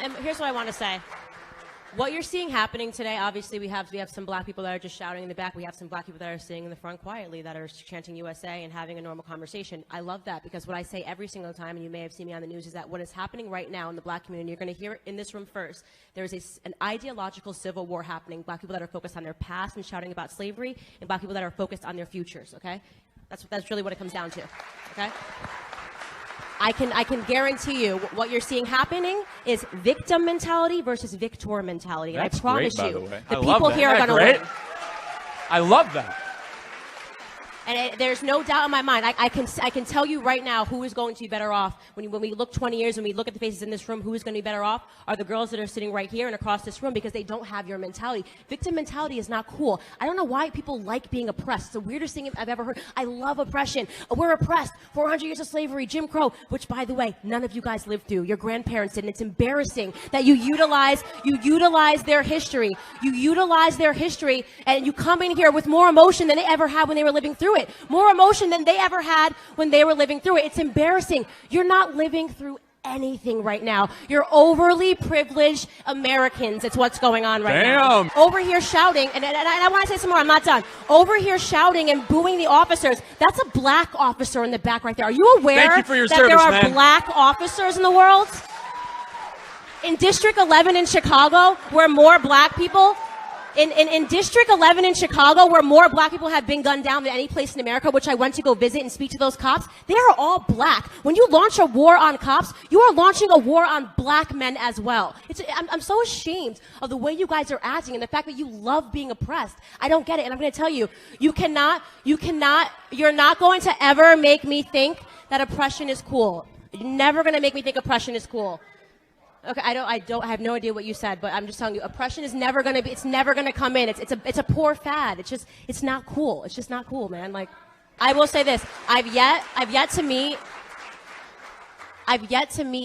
And here's what I want to say. What you're seeing happening today, obviously we have some black people that are just shouting in the back. We have some black people that are sitting in the front quietly that are chanting USA and having a normal conversation. I love that because what I say every single time, and you may have seen me on the news, is that what is happening right now in the black community, you're going to hear it in this room first. There is an ideological civil war happening. Black people that are focused on their past and shouting about slavery, and black people that are focused on their futures, okay? That's really what it comes down to, okay? I can guarantee you what you're seeing happening is victim mentality versus victor mentality. And I promise you, the people here are going to win. I love that. And there's no doubt in my mind. I can tell you right now who is going to be better off when we look 20 years, when we look at the faces in this room, who is going to be better off are the girls that are sitting right here and across this room because they don't have your mentality. Victim mentality is not cool. I don't know why people like being oppressed. It's the weirdest thing I've ever heard. I love oppression. We're oppressed. 400 years of slavery, Jim Crow, which, by the way, none of you guys lived through. Your grandparents did. And it's embarrassing that you utilize their history. You utilize their history, and you come in here with more emotion than they ever had when they were living through it. More emotion than they ever had when they were living through it. It's embarrassing. You're not living through anything right now. You're overly privileged Americans. It's what's going on right now. Over here shouting, and I want to say some more. I'm not done. Over here shouting and booing the officers. That's a black officer in the back right there. Are you aware that there are black officers in the world? In District 11 in Chicago, where more black people... In District 11 in Chicago, where more black people have been gunned down than any place in America, which I went to go visit and speak to those cops, they are all black. When you launch a war on cops, you are launching a war on black men as well. I'm so ashamed of the way you guys are acting and the fact that you love being oppressed. I don't get it, and I'm going to tell you, you're not going to ever make me think that oppression is cool. You're never going to make me think oppression is cool. Okay, I have no idea what you said, but I'm just telling you, oppression is never gonna be, it's never gonna come in. It's a poor fad. It's not cool. It's just not cool, man. Like, I will say this, I've yet to meet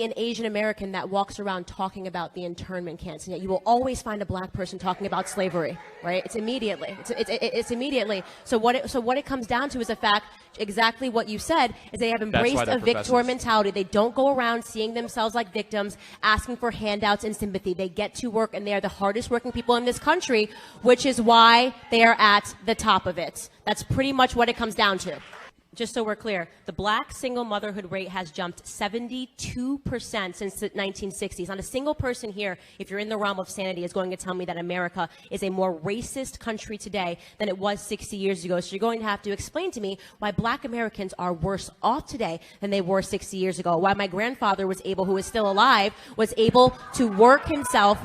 an Asian American that walks around talking about the internment camps, and yet you will always find a black person talking about slavery, right? It's immediately. It's immediately. So what it comes down to is the fact, exactly what you said, is they have embraced a victor mentality. They don't go around seeing themselves like victims, asking for handouts and sympathy. They get to work, and they are the hardest working people in this country, which is why they are at the top of it. That's pretty much what it comes down to. Just so we're clear, the black single motherhood rate has jumped 72% since the 1960s. Not a single person here, if you're in the realm of sanity, is going to tell me that America is a more racist country today than it was 60 years ago. So you're going to have to explain to me why black Americans are worse off today than they were 60 years ago. Why my grandfather was able, who is still alive, was able to work himself.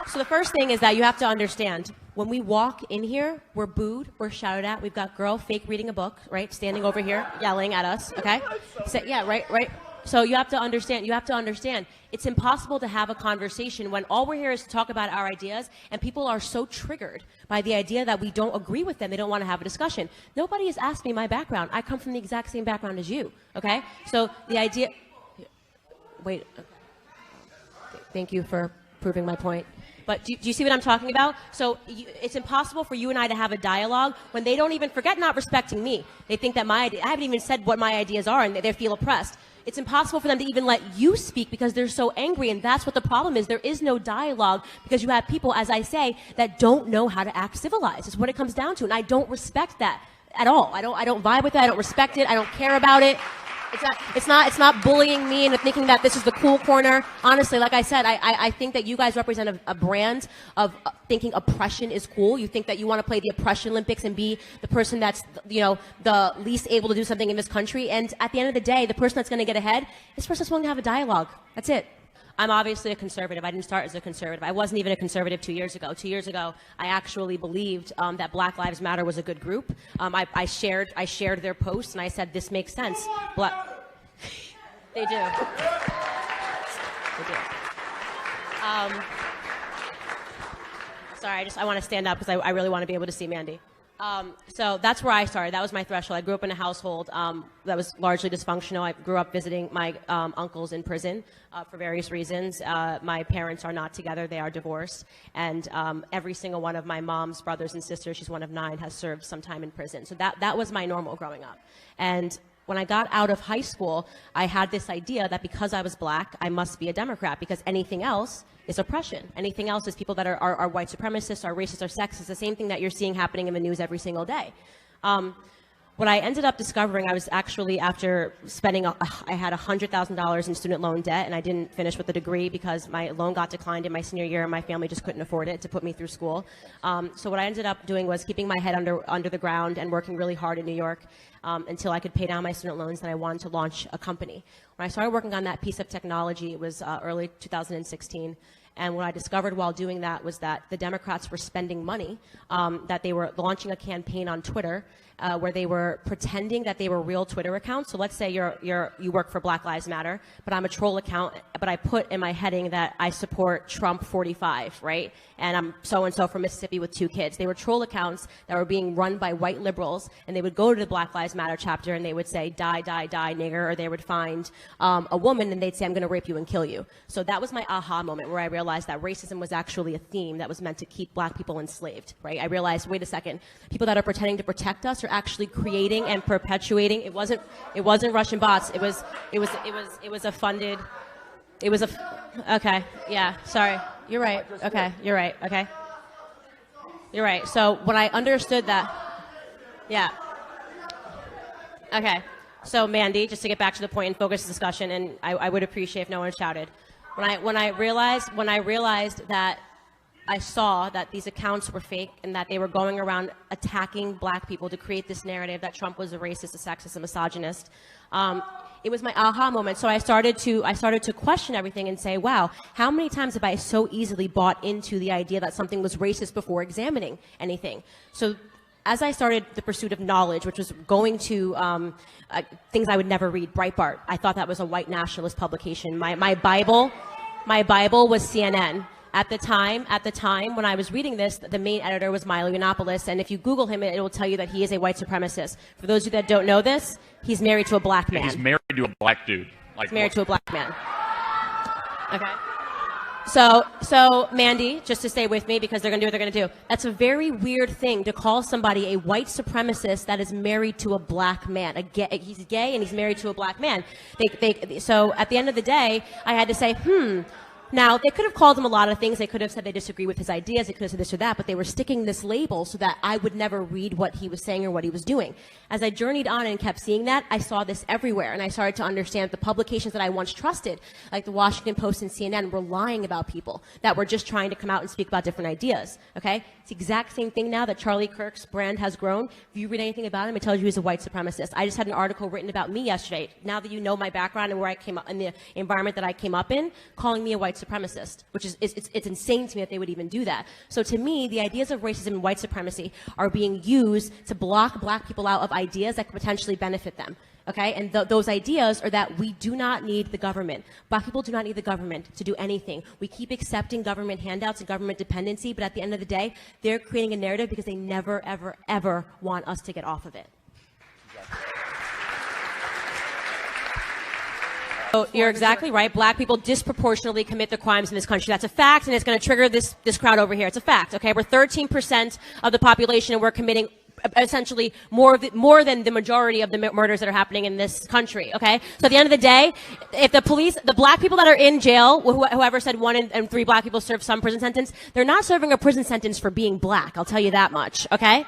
So the first thing is that you have to understand, when we walk in here, we're booed, we're shouted at. We've got girl fake reading a book, right? Standing over here, yelling at us, okay? So, yeah, right. So you have to understand, it's impossible to have a conversation when all we're here is to talk about our ideas, and people are so triggered by the idea that we don't agree with them. They don't want to have a discussion. Nobody has asked me my background. I come from the exact same background as you, okay? So the idea, wait, thank you for proving my point. But do you see what I'm talking about? So it's impossible for you and I to have a dialogue when they don't even, forget not respecting me. They think that I haven't even said what my ideas are, and they feel oppressed. It's impossible for them to even let you speak because they're so angry, and that's what the problem is. There is no dialogue because you have people, as I say, that don't know how to act civilized. It's what it comes down to, and I don't respect that at all. I don't vibe with it. I don't respect it. I don't care about it. It's not bullying me into thinking that this is the cool corner. Honestly, like I said, I think that you guys represent a brand of thinking oppression is cool. You think that you want to play the oppression Olympics and be the person that's, the least able to do something in this country. And at the end of the day, the person that's going to get ahead is the person that's willing to have a dialogue. That's it. I'm obviously a conservative. I didn't start as a conservative. I wasn't even a conservative 2 years ago. 2 years ago, I actually believed that Black Lives Matter was a good group. I shared their posts, and I said, this makes sense. They do. They do. Sorry, I want to stand up because I really want to be able to see Mandy. So that's where I started. That was my threshold. I grew up in a household that was largely dysfunctional. I grew up visiting my uncles in prison for various reasons. My parents are not together. They are divorced. And every single one of my mom's brothers and sisters, she's one of 9, has served some time in prison. So that was my normal growing up. And out of high school, I had this idea that because I was black, I must be a Democrat, because anything else is oppression. Anything else is people that are white supremacists, are racist, are sexist, the same thing that you're seeing happening in the news every single day. What I ended up discovering, I was actually, after spending, I had $100,000 in student loan debt, and I didn't finish with a degree because my loan got declined in my senior year, and my family just couldn't afford it to put me through school. So what I ended up doing was keeping my head under the ground and working really hard in New York until I could pay down my student loans, and I wanted to launch a company. When I started working on that piece of technology, it was early 2016. And what I discovered while doing that was that the Democrats were spending money, that they were launching a campaign on Twitter where they were pretending that they were real Twitter accounts. So let's say you work for Black Lives Matter, but I'm a troll account, but I put in my heading that I support Trump 45, right? And I'm so-and-so from Mississippi with 2 kids. They were troll accounts that were being run by white liberals, and they would go to the Black Lives Matter chapter and they would say, die, die, die, nigger, or they would find a woman and they'd say, I'm going to rape you and kill you. So that was my aha moment where I realized that racism was actually a theme that was meant to keep black people enslaved, right? I realized, wait a second, people that are pretending to protect us are actually creating and perpetuating. It wasn't Russian bots. It was a funded. Okay, yeah, sorry. You're right. Okay, you're right. Okay. You're right. So when I understood that, yeah. Okay. So Mandy, just to get back to the point and focus the discussion, and I would appreciate if no one shouted. When I realized that I saw that these accounts were fake and that they were going around attacking black people to create this narrative that Trump was a racist, a sexist, a misogynist. It was my aha moment. So I started to question everything and say, wow, how many times have I so easily bought into the idea that something was racist before examining anything? So as I started the pursuit of knowledge, which was going to things I would never read, Breitbart, I thought that was a white nationalist publication. My Bible was CNN. At the time when I was reading this, the main editor was Milo Yiannopoulos, and if you Google him, it will tell you that he is a white supremacist. For those of you that don't know this, he's married to a black man. He's married to a black dude. He's married to a black man. Okay. So Mandy, just to stay with me because they're going to do what they're going to do. That's a very weird thing to call somebody a white supremacist that is married to a black man. He's gay and he's married to a black man. So at the end of the day, I had to say, Now, they could have called him a lot of things. They could have said they disagree with his ideas. They could have said this or that, but they were sticking this label so that I would never read what he was saying or what he was doing. As I journeyed on and kept seeing that, I saw this everywhere, and I started to understand the publications that I once trusted, like the Washington Post and CNN, were lying about people that were just trying to come out and speak about different ideas, okay? It's the exact same thing now that Charlie Kirk's brand has grown. If you read anything about him, it tells you he's a white supremacist. I just had an article written about me yesterday. Now that you know my background and where I came up, in the environment that I came up in, calling me a white supremacist, which is it's insane to me that they would even do that. So to me, the ideas of racism and white supremacy are being used to block black people out of ideas that could potentially benefit them. Okay, and those ideas are that we do not need the government. Black people do not need the government to do anything. We keep accepting government handouts and government dependency, but at the end of the day, they're creating a narrative because they never, ever, ever want us to get off of it. So you're exactly right. Black people disproportionately commit the crimes in this country. That's a fact, and it's going to trigger this crowd over here. It's a fact. Okay, we're 13% of the population, and we're committing essentially more than the majority of the murders that are happening in this country. Okay, so at the end of the day, if the black people that are in jail, whoever said 1 in 3 black people serve some prison sentence, they're not serving a prison sentence for being black. I'll tell you that much. Okay.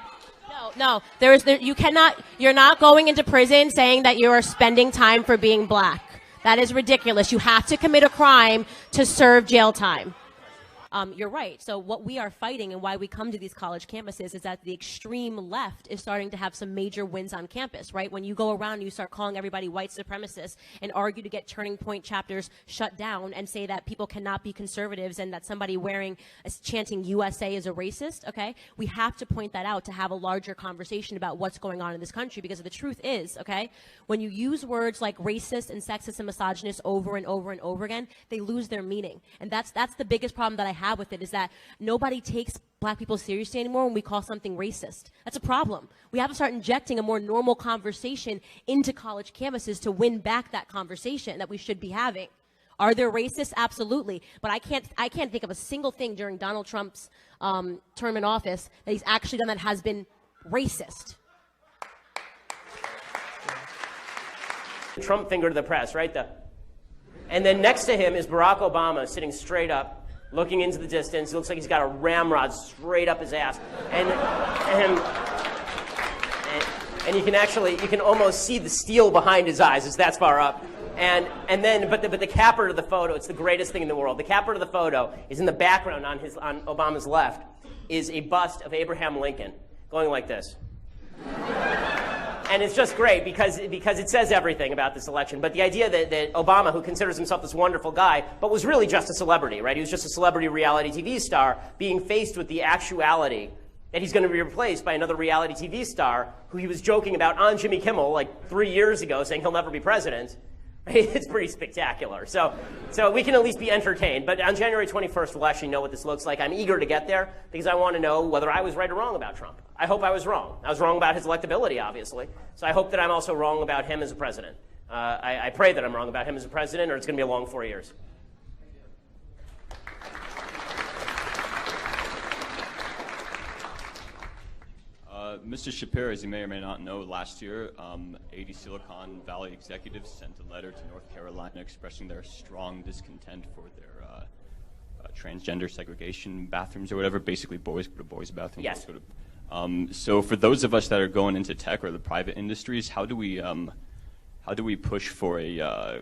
No, you're not going into prison saying that you are spending time for being black. That is ridiculous. You have to commit a crime to serve jail time. You're right. So what we are fighting and why we come to these college campuses is that the extreme left is starting to have some major wins on campus, right? When you go around and you start calling everybody white supremacists and argue to get Turning Point chapters shut down and say that people cannot be conservatives and that somebody chanting USA is a racist, okay? We have to point that out to have a larger conversation about what's going on in this country, because the truth is, okay, when you use words like racist and sexist and misogynist over and over and over again, they lose their meaning. And that's the biggest problem that I have with it, is that nobody takes black people seriously anymore when we call something racist. That's a problem. We have to start injecting a more normal conversation into college campuses to win back that conversation that we should be having. Are there racists? Absolutely. But I can't think of a single thing during Donald Trump's term in office that he's actually done that has been racist. Trump finger to the press, right? And then next to him is Barack Obama sitting straight up, looking into the distance. It looks like he's got a ramrod straight up his ass. And you can almost see the steel behind his eyes. It's that far up. But the capper to the photo, it's the greatest thing in the world. The capper to the photo is in the background on Obama's left, is a bust of Abraham Lincoln going like this. And it's just great because it says everything about this election. But the idea that Obama, who considers himself this wonderful guy, but was really just a celebrity, right? He was just a celebrity reality TV star being faced with the actuality that he's going to be replaced by another reality TV star who he was joking about on Jimmy Kimmel like 3 years ago, saying he'll never be president. It's pretty spectacular. So we can at least be entertained. But on January 21st, we'll actually know what this looks like. I'm eager to get there because I want to know whether I was right or wrong about Trump. I hope I was wrong. I was wrong about his electability, obviously. So I hope that I'm also wrong about him as a president. I pray that I'm wrong about him as a president, or it's going to be a long 4 years. Mr. Shapiro, as you may or may not know, last year, 80 Silicon Valley executives sent a letter to North Carolina expressing their strong discontent for their transgender segregation bathrooms or whatever, basically boys go to boys' bathrooms. Yes. So for those of us that are going into tech or the private industries, how do we push for a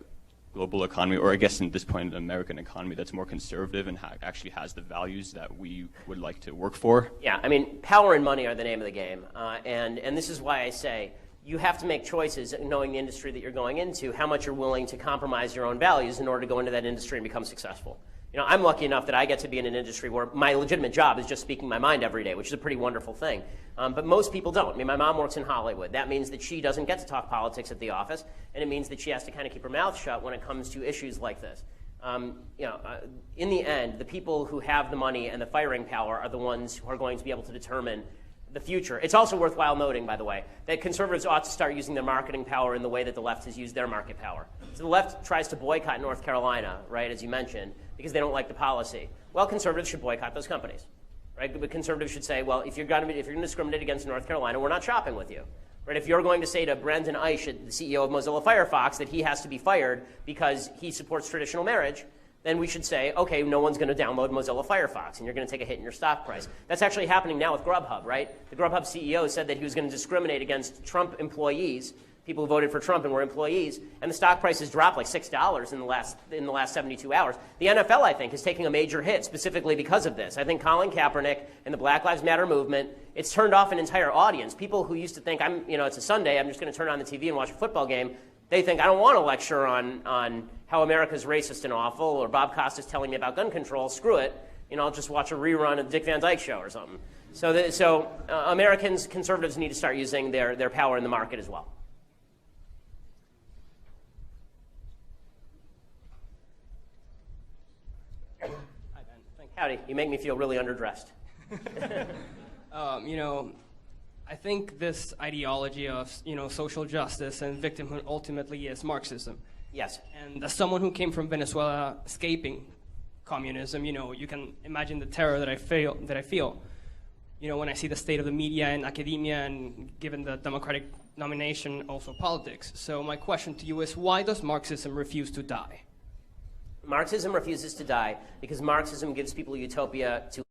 global economy, or I guess at this point an American economy that's more conservative and actually has the values that we would like to work for? Yeah, I mean, power and money are the name of the game. And this is why I say you have to make choices knowing the industry that you're going into, how much you're willing to compromise your own values in order to go into that industry and become successful. You know, I'm lucky enough that I get to be in an industry where my legitimate job is just speaking my mind every day, which is a pretty wonderful thing. But most people don't. I mean, my mom works in Hollywood. That means that she doesn't get to talk politics at the office, and it means that she has to kind of keep her mouth shut when it comes to issues like this. In the end, the people who have the money and the firing power are the ones who are going to be able to determine the future. It's also worthwhile noting, by the way, that conservatives ought to start using their marketing power in the way that the left has used their market power. So the left tries to boycott North Carolina, right, as you mentioned, because they don't like the policy. Well, conservatives should boycott those companies, right? But conservatives should say, well, if you're going to discriminate against North Carolina, we're not shopping with you. Right? If you're going to say to Brendan Eich, the CEO of Mozilla Firefox, that he has to be fired because he supports traditional marriage, then we should say, okay, no one's going to download Mozilla Firefox, and you're going to take a hit in your stock price. That's actually happening now with Grubhub, right? The Grubhub CEO said that he was going to discriminate against Trump employees, people who voted for Trump and were employees, and the stock price has dropped like $6 in the last 72 hours. The NFL, I think, is taking a major hit specifically because of this. I think Colin Kaepernick and the Black Lives Matter movement, it's turned off an entire audience. People who used to think, it's a Sunday, I'm just going to turn on the TV and watch a football game. They think, I don't want to lecture on how America's racist and awful, or Bob Costas telling me about gun control. Screw it. I'll just watch a rerun of the Dick Van Dyke Show or something. So Americans, conservatives need to start using their power in the market as well. Hi, Ben. Howdy. You make me feel really underdressed. I think this ideology of, social justice and victimhood ultimately is Marxism. Yes. And as someone who came from Venezuela escaping communism, you can imagine the terror that I feel, when I see the state of the media and academia, and given the Democratic nomination, also politics. So my question to you is, why does Marxism refuse to die? Marxism refuses to die because Marxism gives people a utopia to